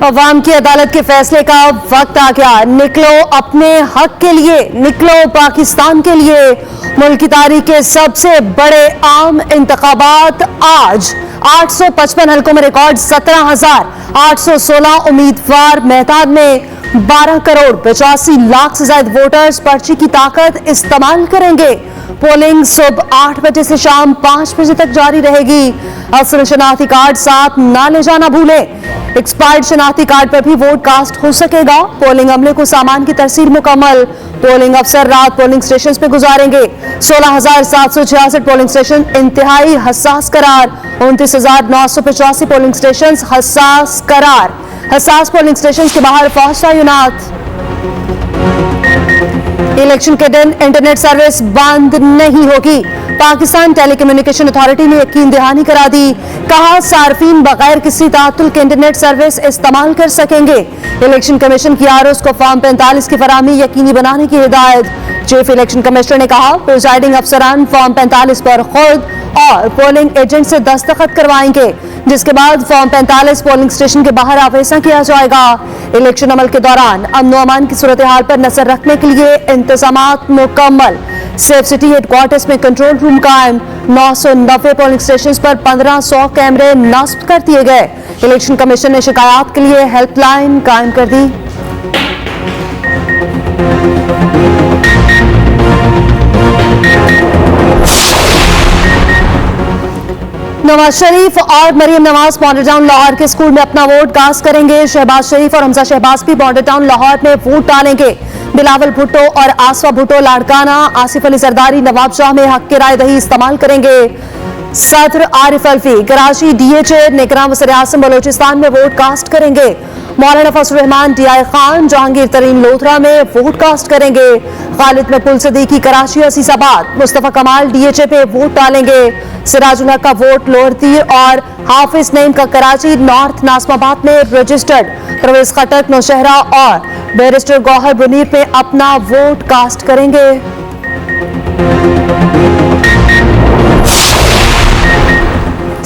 अवाम की अदालत के फैसले का वक्त आ गया। निकलो अपने हक के लिए, निकलो पाकिस्तान के लिए। मुल्क की तारीख के सबसे बड़े आम इंतखाबात आज 855 हल्कों में रिकॉर्ड 17,816 उम्मीदवार मैदान में। 12 करोड़ 85 लाख से ज्यादा वोटर्स पर्ची की ताकत इस्तेमाल करेंगे। पोलिंग सुबह 8 बजे से शाम 5 बजे तक जारी रहेगी। असल शनाख्ती कार्ड साथ ना ले जाना भूलें। एक्सपायर्ड शनाख्ती कार्ड पर भी वोट कास्ट हो सकेगा। पोलिंग अमले को सामान की तरसील मुकम्मल। पोलिंग अफसर रात पोलिंग स्टेशन पे गुजारेंगे। 16,766 पोलिंग स्टेशन इंतहाई हसास करार। 29,985 पोलिंग स्टेशन हसास करार। हसास पोलिंग स्टेशन के बाहर फौज तैनात। इलेक्शन के दिन इंटरनेट सर्विस बंद नहीं होगी। पाकिस्तान टेलीकम्युनिकेशन अथॉरिटी ने यकीन दहानी करा दी। कहा सार्फिन बगैर किसी तातुल के इंटरनेट सर्विस इस्तेमाल कर सकेंगे। इलेक्शन कमीशन की आरओज़ को फॉर्म 45 की फराहमी यकीनी बनाने की हिदायत। चीफ इलेक्शन कमिश्नर ने कहा प्रिजाइडिंग अफसरान फॉर्म 45 पर खुद और पोलिंग एजेंट से दस्तखत करवाएंगे, जिसके बाद फॉर्म 45 पोलिंग स्टेशन के बाहर आवेजा किया जाएगा। इलेक्शन अमल के दौरान अमन व अमान की सूरत हाल पर नजर रखने के लिए इंतजामात मुकम्मल। सेफ सिटी हेडक्वार्टर्स में कंट्रोल रूम कायम। 990 पोलिंग स्टेशन पर 1500 कैमरे नस्ब कर दिए गए। इलेक्शन कमीशन ने शिकायत के लिए हेल्पलाइन कायम कर दी। नवाज शरीफ और मरियम नवाज बॉर्डर टाउन लाहौर के स्कूल में अपना वोट कास्ट करेंगे। शहबाज शरीफ और हमजा शहबाज भी बॉर्डर टाउन लाहौर में वोट डालेंगे। बिलावल भुट्टो और आसफा भुट्टो लाड़काना, आसिफ अली जरदारी नवाब शाह में हक के राय दही इस्तेमाल करेंगे। सदर आरिफ अल्फी कराची डीएचए निगरान वज़ीर आज़म बलोचिस्तान में वोट कास्ट करेंगे। मौलाना फजल रहमान डीआई खान जहांगीर तरीन लोधरा में वोट कास्ट करेंगे। खालिद मकबूल सदीकी कराची असीसाबाद, मुस्तफा कमाल डीएचए पे वोट डालेंगे। सिराजुल हक का वोट लोअर तीर और हाफिज नईम का कराची नॉर्थ नाजमाबाद में रजिस्टर्ड। परवेज खटक नौशहरा और बैरिस्टर गौहर बुनीर में अपना वोट कास्ट करेंगे।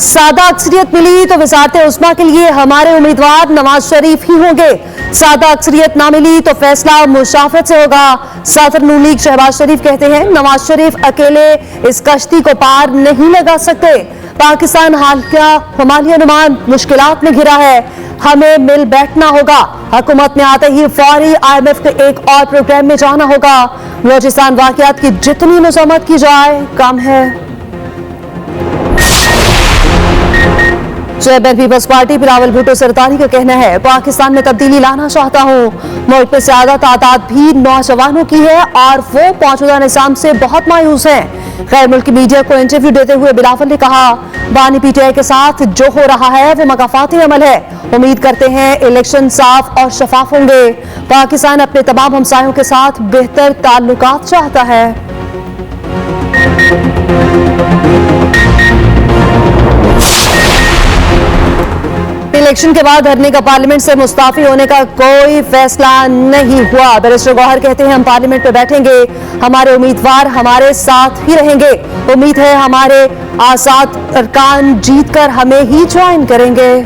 सादा अक्सरियत मिली तो वज़ारत उस्मा के लिए हमारे उम्मीदवार नवाज शरीफ ही होंगे। सादा अक्सरियत ना मिली तो फैसला मुशाफरत से होगा। सदर नून लीग शहबाज शरीफ कहते हैं नवाज शरीफ अकेले इस कश्ती को पार नहीं लगा सकते। पाकिस्तान हिमालय नुमान मुश्किलात में घिरा है, हमें मिल बैठना होगा। हुकूमत में आते ही फौरी IMF के एक और प्रोग्राम में जाना होगा। बलोचिस्तान वाकयात की जितनी मजम्मत की जाए कम है। Chairman People's Party Bilawal Bhutto Zardari का कहना है पाकिस्तान में तब्दीली लाना चाहता हूँ। मुल्क में ज्यादा तादाद भी नौजवानों की है और वो मौजूदा निजाम से बहुत मायूस हैं। गैर मुल्की मीडिया को इंटरव्यू देते हुए बिलावल ने कहा बानी PTI के साथ जो हो रहा है वो मगाफाती अमल है। उम्मीद करते हैं इलेक्शन साफ और शफाफ होंगे। पाकिस्तान अपने तमाम हमसायों के साथ बेहतर ताल्लुकात चाहता है। इलेक्शन के बाद धरने का पार्लियामेंट से मुस्ताफी होने का कोई फैसला नहीं हुआ। बैरिस्टर गौहर कहते हैं हम पार्लियामेंट में बैठेंगे, हमारे उम्मीदवार हमारे साथ ही रहेंगे। उम्मीद है हमारे आजाद अरकान जीतकर हमें ही ज्वाइन करेंगे।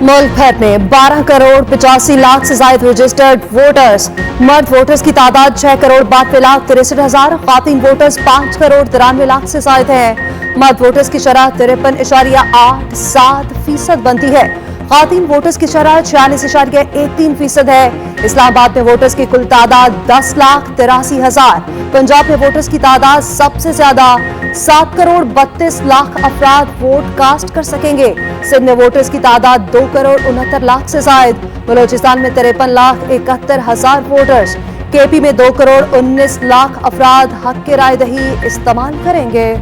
मुल्क भर में 12 करोड़ 85 लाख से ज्यादा रजिस्टर्ड वोटर्स। मर्द वोटर्स की तादाद 6 करोड़ 92 लाख 63 हजार। खातिन वोटर्स 5 करोड़ 93 लाख से ज्यादा है। मर्द वोटर्स की शरह 53.87% बनती है। खातिन वोटर्स की शरह 46.13% है। इस्लामाबाद में वोटर्स की कुल तादाद 10,83,000। पंजाब में वोटर्स की तादाद सबसे ज्यादा 7 करोड़ 32 लाख अफराद वोट कास्ट कर सकेंगे। सिंध में वोटर्स की तादाद 2 करोड़ 69 लाख से जायद। बलोचिस्तान में 53,71,000 वोटर्स। KP में 2 करोड़ 19 लाख अफराद हक के राय दही इस्तेमाल करेंगे।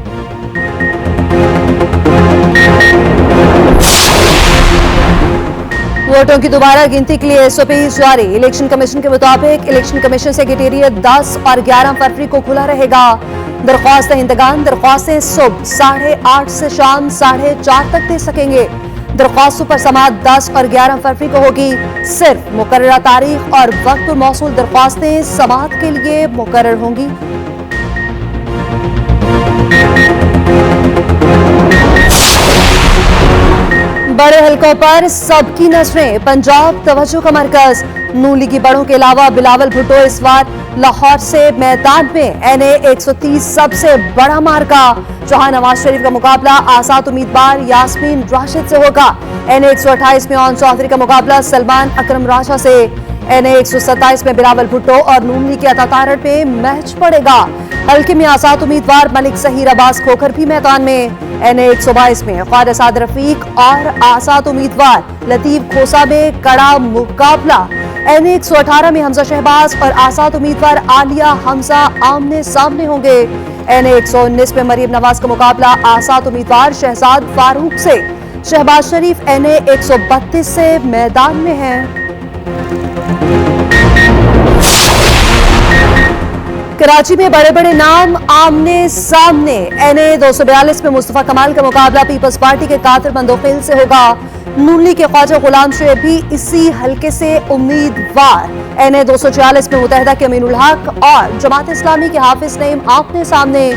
वोटों की दोबारा गिनती के लिए SOP जारी। इलेक्शन कमीशन के मुताबिक इलेक्शन कमीशन सेक्रेटेरिएट 10 और 11 फरवरी को खुला रहेगा। दरख्वास्त दहिंदगान दरख्वास्तें सुबह 8:30 से शाम 4:30 तक दे सकेंगे। दरख्वास्तों पर समाअत 10 और 11 फरवरी को होगी। सिर्फ मुकर्ररा तारीख और वक्त पर मौसूल दरख्वास्तें समाअत के लिए मुकर्रर होंगी। बड़े हलकों पर सबकी नजरें, पंजाब तवज्जो का मरकज। नून लीगी बड़ों के अलावा बिलावल भुट्टो इस बार लाहौर से मैदान में। NA 130 सबसे बड़ा मार्का, जहां नवाज शरीफ का मुकाबला आजाद उम्मीदवार यास्मीन राशिद से होगा। NA 128 में ओन चौधरी का मुकाबला सलमान अकरम राजा से। NA 127 में बिलावल भुट्टो और नून लीग के अता तारड़ पे मैच पड़ेगा। हल्के में आजाद उम्मीदवार मलिक जहीर अब्बास खोखर भी मैदान में। NA 122 में ख्वाजा साद रफीक और आजाद उम्मीदवार लतीफ खोसा में कड़ा मुकाबला। NA 118 में हमजा शहबाज और आजाद उम्मीदवार आलिया हमजा आमने सामने होंगे। NA 119 में मरीम नवाज का मुकाबला आजाद उम्मीदवार शहजाद फारूक से। शहबाज शरीफ NA 132 से मैदान में है। कराची में बड़े बड़े नाम आमने सामने। NA 242 में मुस्तफा कमाल का मुकाबला पीपल्स पार्टी के कादिर मंदोखिल से होगा। नून लीग के ख्वाजा गुलाम शुएब भी इसी हल्के से उम्मीदवार। NA 246 में मुतहदा के अमीनुल हक और जमात इस्लामी के हाफिज नईम आमने सामने।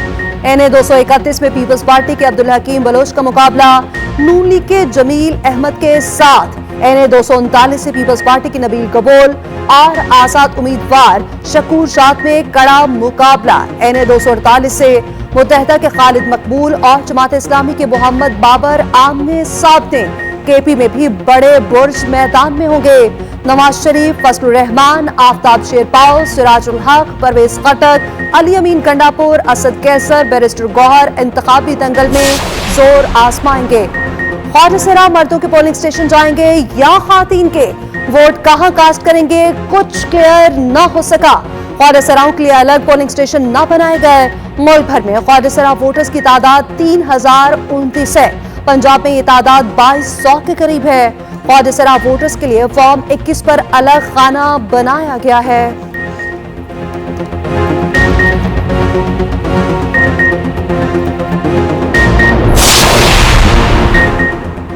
NA 231 में पीपल्स पार्टी के अब्दुल हकीम बलोच का मुकाबला नून लीग के जमील अहमद के साथ। NA 239 से पीपल्स पार्टी की नबील कबूल और आजाद उम्मीदवार शकूर शाद में कड़ा मुकाबला। NA 248 से मुतहदा के खालिद मकबूल और जमात इस्लामी के मोहम्मद बाबर आमने सामने। KP में भी बड़े बुर्ज मैदान में होंगे। नवाज शरीफ, फजलुर रहमान, आफ्ताब शेरपाव, सिराजुल हक, परवेज खटक, अली अमीन कंडापुर, असद कैसर, बैरिस्टर गौहर इंतखाबी दंगल में जोर आजमाएंगे। ख्वाजा सरा मर्दों के पोलिंग स्टेशन जाएंगे या खातीन के, वोट कहां कास्ट करेंगे कुछ क्लियर न हो सका। ख्वाजा सराओं के लिए अलग पोलिंग स्टेशन न बनाए गए। मुल्क भर में ख्वाजा सरा वोटर्स की तादाद 3029 है। पंजाब में ये तादाद 2200 के करीब है। ख्वाजा सरा वोटर्स के लिए फॉर्म 21 पर अलग खाना बनाया गया है।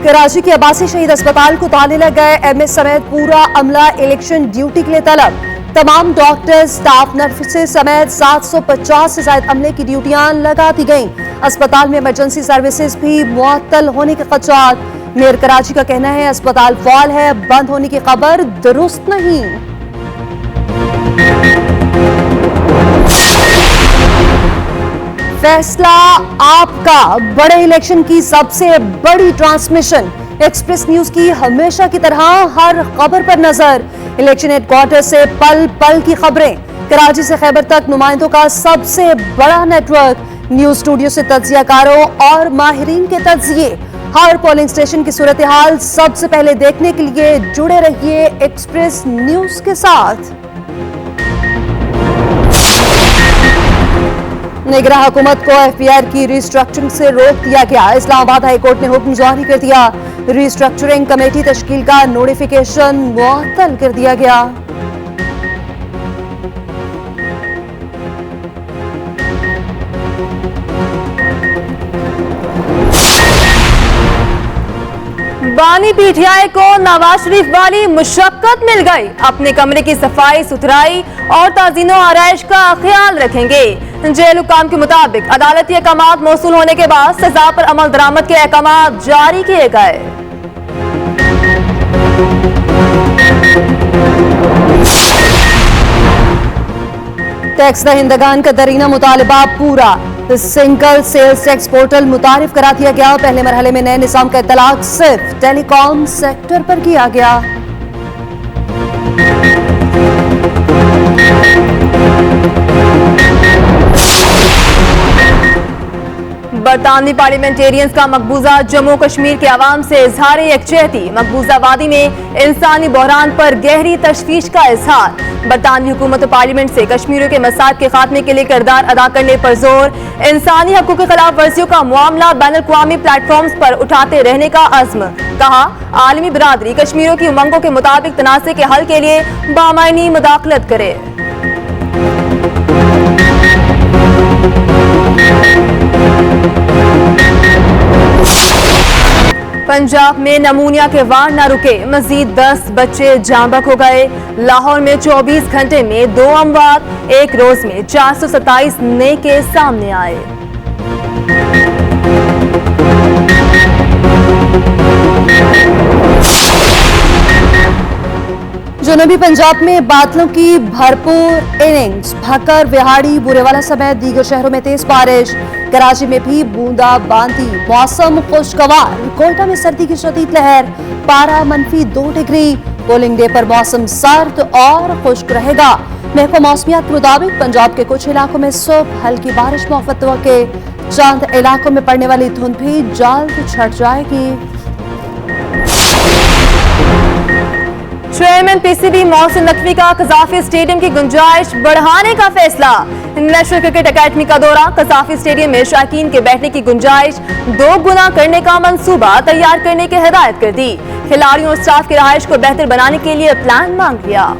कराची के अब्बासी शहीद अस्पताल को ताले लग गए। MS समेत पूरा अमला इलेक्शन ड्यूटी के लिए तलब। तमाम डॉक्टर, स्टाफ, नर्सेस समेत 750 से ज्यादा अमले की ड्यूटियां लगा दी गईं। अस्पताल में इमरजेंसी सर्विसेज भी मुअत्तल होने के खदशात। मेयर कराची का कहना है अस्पताल फॉल है, बंद होने की खबर दुरुस्त नहीं। फैसला आपका, बड़े इलेक्शन की सबसे बड़ी ट्रांसमिशन। एक्सप्रेस न्यूज की हमेशा की तरह हर खबर पर नजर। इलेक्शन हेडक्वार्टर से पल पल की खबरें। कराची से खैबर तक नुमाइंदों का सबसे बड़ा नेटवर्क। न्यूज स्टूडियो से तज्जियाकारों और माहिरीन के तज्जिए। हर पोलिंग स्टेशन की सूरत हाल सबसे पहले देखने के लिए जुड़े रहिए एक्सप्रेस न्यूज के साथ। निगरान हुकूमत को FPR की रिस्ट्रक्चरिंग से रोक दिया गया। इस्लामाबाद हाई कोर्ट ने हुक्म जारी कर दिया। रिस्ट्रक्चरिंग कमेटी तश्कील का नोटिफिकेशन मुअत्तल कर दिया गया। बानी PTI को नवाज शरीफ वाली मुशक्कत मिल गई। अपने कमरे की सफाई सुथराई और ताज़ीनो आराइश का ख्याल रखेंगे। जेल हुकाम के मुताबिक अदालती अहकामात मौसूल होने के बाद सजा पर अमल दरामद के अहकामात जारी किए गए। टैक्स दहिंदगान का दरीना मुतालबा पूरा। सिंगल सेल्स टैक्स पोर्टल मुतारिफ करा दिया गया। पहले मरहले में नए निज़ाम का इत्तलाक सिर्फ टेलीकॉम सेक्टर पर किया गया। बरतानवी पार्लियामेंटेरियंस का मकबूजा जम्मू कश्मीर के अवाम से इजहार यकजहती। मकबूजा वादी में इंसानी बहरान पर गहरी तशवीश का इजहार। बरतानवी हुकूमत और पार्लियामेंट से कश्मीरियों के मसाइब के खात्मे के लिए किरदार अदा करने पर जोर। इंसानी हकूक़ के खिलाफ वर्जियों का मामला बैन अल-अक़वामी प्लेटफॉर्म्स पर उठाते रहने का अज़्म। कहा आलमी बिरादरी कश्मीरियों की उमंगों के मुताबिक तनाज़े के हल के लिए बामायनी मुदाखलत करे। पंजाब में नमूनिया के वार न रुके, मजीद 10 बच्चे जांबक हो गए। लाहौर में 24 घंटे में 2 अमवात, एक रोज में 427 नए केस सामने आए। जनूबी पंजाब में बादलों की भरपूर इनिंग्स, भक्कर, विहाड़ी, बुरेवाला समेत दीगर शहरों में तेज बारिश। कराची में भी बूंदाबांदी, मौसम खुशगवार। कोयटा में सर्दी की शदीद लहर, पारा -2 डिग्री। पोलिंग डे पर मौसम सर्द और खुश्क रहेगा। महकमा मौसमियात के मुताबिक पंजाब के कुछ इलाकों में सुबह हल्की बारिश मुतवक्किल के। चंद इलाकों में पड़ने वाली धुंध भी जल्द छट जाएगी। चेयरमैन पीसीबी मोहसिन नकवी का कजाफी स्टेडियम की गुंजाइश बढ़ाने का फैसला। नेशनल क्रिकेट अकेडमी का दौरा, कजाफी स्टेडियम में शायकीन के बैठने की गुंजाइश 2 गुना करने का मंसूबा तैयार करने की हिदायत कर दी। खिलाड़ियों और स्टाफ की रहाइश को बेहतर बनाने के लिए प्लान मांग लिया।